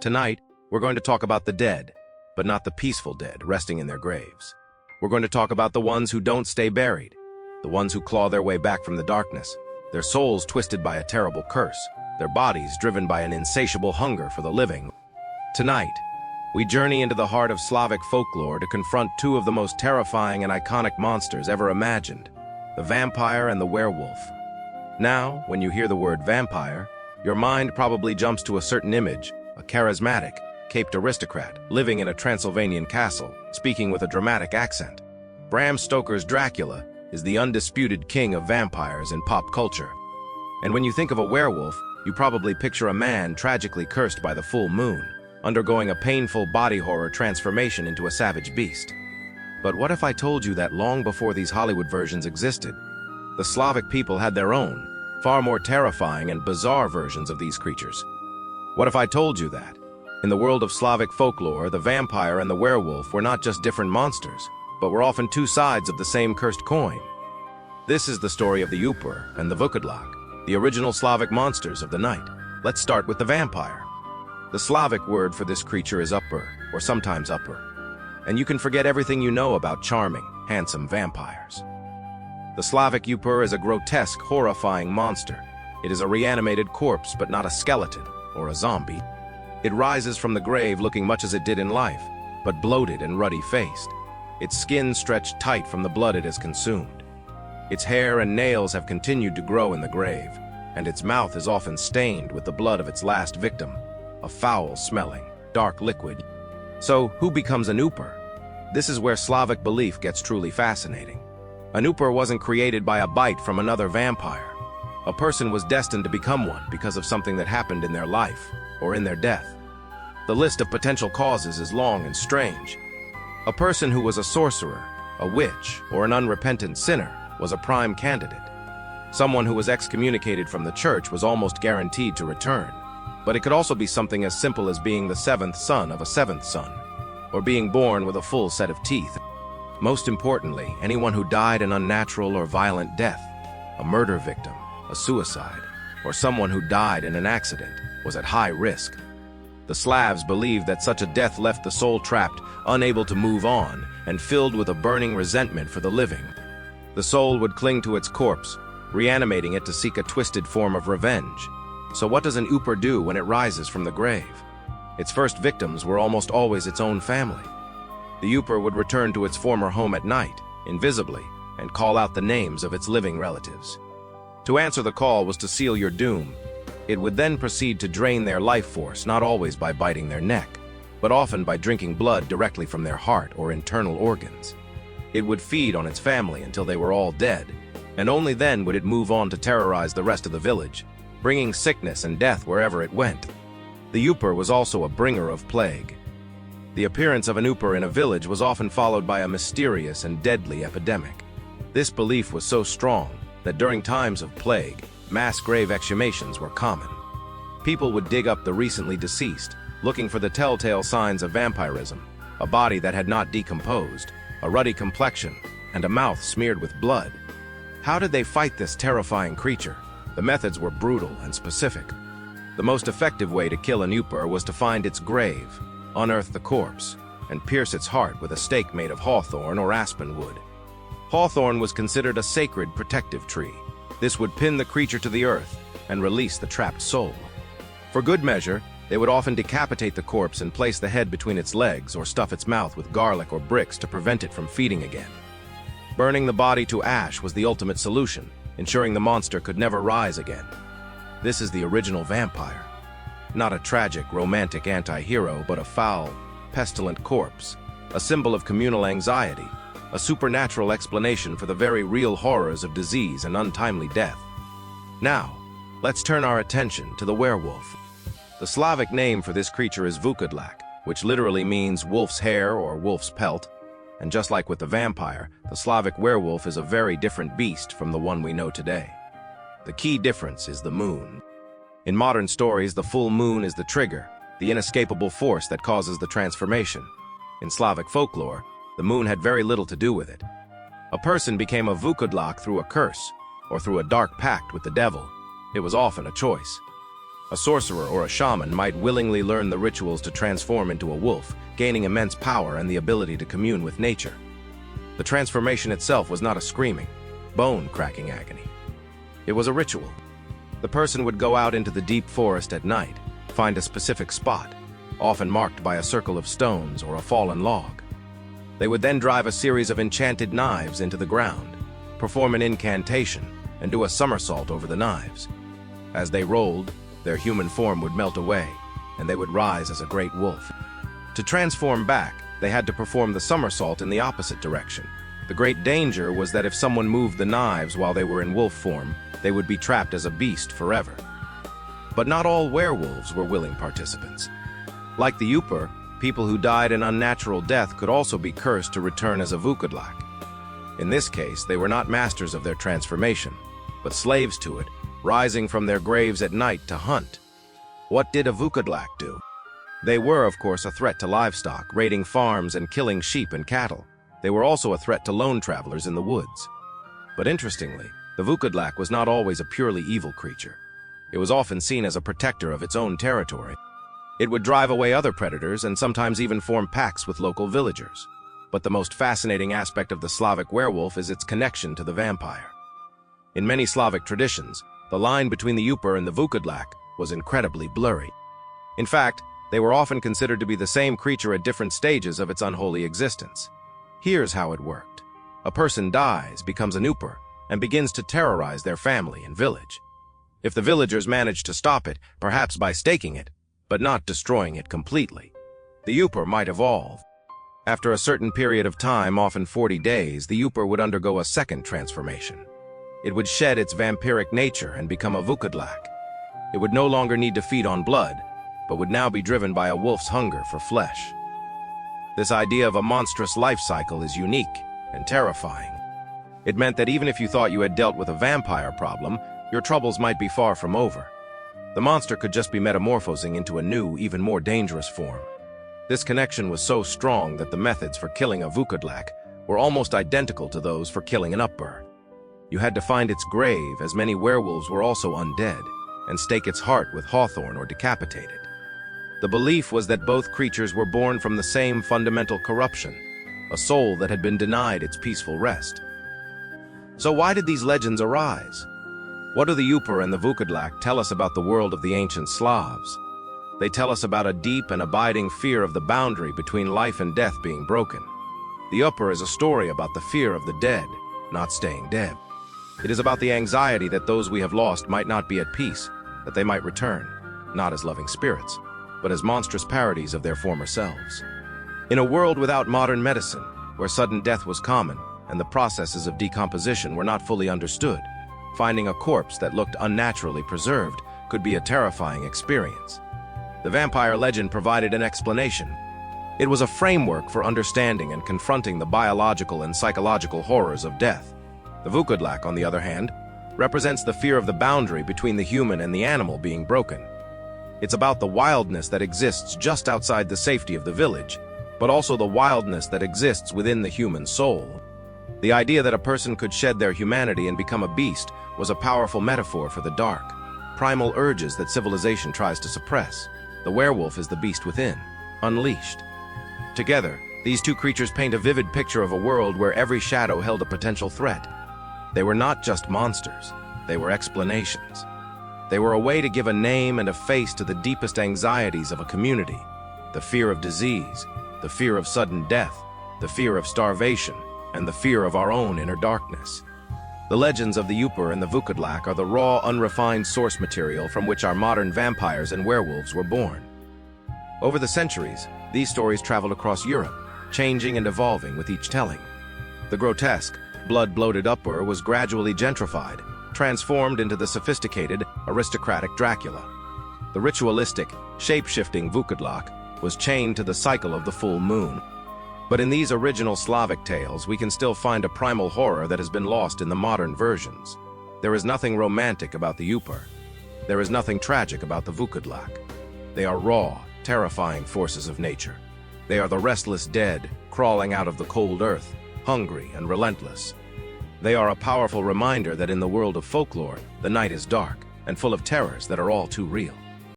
Tonight, we're going to talk about the dead, but not the peaceful dead resting in their graves. We're going to talk about the ones who don't stay buried, the ones who claw their way back from the darkness, their souls twisted by a terrible curse, their bodies driven by an insatiable hunger for the living. Tonight, we journey into the heart of Slavic folklore to confront two of the most terrifying and iconic monsters ever imagined, the vampire and the werewolf. Now, when you hear the word vampire, your mind probably jumps to a certain image, a charismatic, caped aristocrat living in a Transylvanian castle, speaking with a dramatic accent. Bram Stoker's Dracula is the undisputed king of vampires in pop culture. And when you think of a werewolf, you probably picture a man tragically cursed by the full moon, undergoing a painful body horror transformation into a savage beast. But what if I told you that long before these Hollywood versions existed, the Slavic people had their own, far more terrifying and bizarre versions of these creatures? What if I told you that, in the world of Slavic folklore, the vampire and the werewolf were not just different monsters, but were often two sides of the same cursed coin? This is the story of the Upir and the Vukodlak, the original Slavic monsters of the night. Let's start with the vampire. The Slavic word for this creature is Upir, or sometimes Upir, and you can forget everything you know about charming, handsome vampires. The Slavic Upir is a grotesque, horrifying monster. It is a reanimated corpse, but not a skeleton or a zombie. It rises from the grave looking much as it did in life, but bloated and ruddy-faced. Its skin stretched tight from the blood it has consumed. Its hair and nails have continued to grow in the grave, and its mouth is often stained with the blood of its last victim, a foul-smelling, dark liquid. So, who becomes an Upir? This is where Slavic belief gets truly fascinating. An Upir wasn't created by a bite from another vampire. A person was destined to become one because of something that happened in their life, or in their death. The list of potential causes is long and strange. A person who was a sorcerer, a witch, or an unrepentant sinner was a prime candidate. Someone who was excommunicated from the church was almost guaranteed to return. But it could also be something as simple as being the seventh son of a seventh son, or being born with a full set of teeth. Most importantly, anyone who died an unnatural or violent death, a murder victim, a suicide, or someone who died in an accident, was at high risk. The Slavs believed that such a death left the soul trapped, unable to move on, and filled with a burning resentment for the living. The soul would cling to its corpse, reanimating it to seek a twisted form of revenge. So what does an Upir do when it rises from the grave? Its first victims were almost always its own family. The Upir would return to its former home at night, invisibly, and call out the names of its living relatives. To answer the call was to seal your doom. It would then proceed to drain their life force, not always by biting their neck, but often by drinking blood directly from their heart or internal organs. It would feed on its family until they were all dead, and only then would it move on to terrorize the rest of the village, bringing sickness and death wherever it went. The Upir was also a bringer of plague. The appearance of an Upir in a village was often followed by a mysterious and deadly epidemic. This belief was so strong that during times of plague, mass grave exhumations were common. People would dig up the recently deceased, looking for the telltale signs of vampirism, a body that had not decomposed, a ruddy complexion, and a mouth smeared with blood. How did they fight this terrifying creature? The methods were brutal and specific. The most effective way to kill an Upir was to find its grave, unearth the corpse, and pierce its heart with a stake made of hawthorn or aspen wood. Hawthorn was considered a sacred protective tree. This would pin the creature to the earth and release the trapped soul. For good measure, they would often decapitate the corpse and place the head between its legs or stuff its mouth with garlic or bricks to prevent it from feeding again. Burning the body to ash was the ultimate solution, ensuring the monster could never rise again. This is the original vampire. Not a tragic, romantic anti-hero, but a foul, pestilent corpse, a symbol of communal anxiety, a supernatural explanation for the very real horrors of disease and untimely death. Now, let's turn our attention to the werewolf. The Slavic name for this creature is Vukodlak, which literally means wolf's hair or wolf's pelt. And just like with the vampire, the Slavic werewolf is a very different beast from the one we know today. The key difference is the moon. In modern stories, the full moon is the trigger, the inescapable force that causes the transformation. In Slavic folklore, the moon had very little to do with it. A person became a Vukodlak through a curse, or through a dark pact with the devil. It was often a choice. A sorcerer or a shaman might willingly learn the rituals to transform into a wolf, gaining immense power and the ability to commune with nature. The transformation itself was not a screaming, bone-cracking agony. It was a ritual. The person would go out into the deep forest at night, find a specific spot, often marked by a circle of stones or a fallen log. They would then drive a series of enchanted knives into the ground, perform an incantation, and do a somersault over the knives. As they rolled, their human form would melt away, and they would rise as a great wolf. To transform back, they had to perform the somersault in the opposite direction. The great danger was that if someone moved the knives while they were in wolf form, they would be trapped as a beast forever. But not all werewolves were willing participants. Like the Upir, people who died an unnatural death could also be cursed to return as a Vukodlak. In this case, they were not masters of their transformation, but slaves to it, rising from their graves at night to hunt. What did a Vukodlak do? They were, of course, a threat to livestock, raiding farms and killing sheep and cattle. They were also a threat to lone travelers in the woods. But interestingly, the Vukodlak was not always a purely evil creature. It was often seen as a protector of its own territory. It would drive away other predators and sometimes even form packs with local villagers. But the most fascinating aspect of the Slavic werewolf is its connection to the vampire. In many Slavic traditions, the line between the Upir and the Vukodlak was incredibly blurry. In fact, they were often considered to be the same creature at different stages of its unholy existence. Here's how it worked. A person dies, becomes an Upir, and begins to terrorize their family and village. If the villagers managed to stop it, perhaps by staking it, but not destroying it completely, the Upir might evolve. After a certain period of time, often 40 days, the Upir would undergo a second transformation. It would shed its vampiric nature and become a Vukodlak. It would no longer need to feed on blood, but would now be driven by a wolf's hunger for flesh. This idea of a monstrous life cycle is unique and terrifying. It meant that even if you thought you had dealt with a vampire problem, your troubles might be far from over. The monster could just be metamorphosing into a new, even more dangerous form. This connection was so strong that the methods for killing a Vukodlak were almost identical to those for killing an Upir. You had to find its grave, as many werewolves were also undead, and stake its heart with hawthorn or decapitate it. The belief was that both creatures were born from the same fundamental corruption, a soul that had been denied its peaceful rest. So why did these legends arise? What do the Upir and the Vukodlak tell us about the world of the ancient Slavs? They tell us about a deep and abiding fear of the boundary between life and death being broken. The Upir is a story about the fear of the dead, not staying dead. It is about the anxiety that those we have lost might not be at peace, that they might return, not as loving spirits, but as monstrous parodies of their former selves. In a world without modern medicine, where sudden death was common and the processes of decomposition were not fully understood, finding a corpse that looked unnaturally preserved could be a terrifying experience. The vampire legend provided an explanation. It was a framework for understanding and confronting the biological and psychological horrors of death. The Vukodlak, on the other hand, represents the fear of the boundary between the human and the animal being broken. It's about the wildness that exists just outside the safety of the village, but also the wildness that exists within the human soul. The idea that a person could shed their humanity and become a beast was a powerful metaphor for the dark, primal urges that civilization tries to suppress. The werewolf is the beast within, unleashed. Together, these two creatures paint a vivid picture of a world where every shadow held a potential threat. They were not just monsters, they were explanations. They were a way to give a name and a face to the deepest anxieties of a community: the fear of disease, the fear of sudden death, the fear of starvation, and the fear of our own inner darkness. The legends of the Upir and the Vukodlak are the raw, unrefined source material from which our modern vampires and werewolves were born. Over the centuries, these stories traveled across Europe, changing and evolving with each telling. The grotesque, blood-bloated Upir was gradually gentrified, transformed into the sophisticated, aristocratic Dracula. The ritualistic, shape-shifting Vukodlak was chained to the cycle of the full moon. But in these original Slavic tales, we can still find a primal horror that has been lost in the modern versions. There is nothing romantic about the Upir. There is nothing tragic about the Vukodlak. They are raw, terrifying forces of nature. They are the restless dead, crawling out of the cold earth, hungry and relentless. They are a powerful reminder that in the world of folklore, the night is dark and full of terrors that are all too real.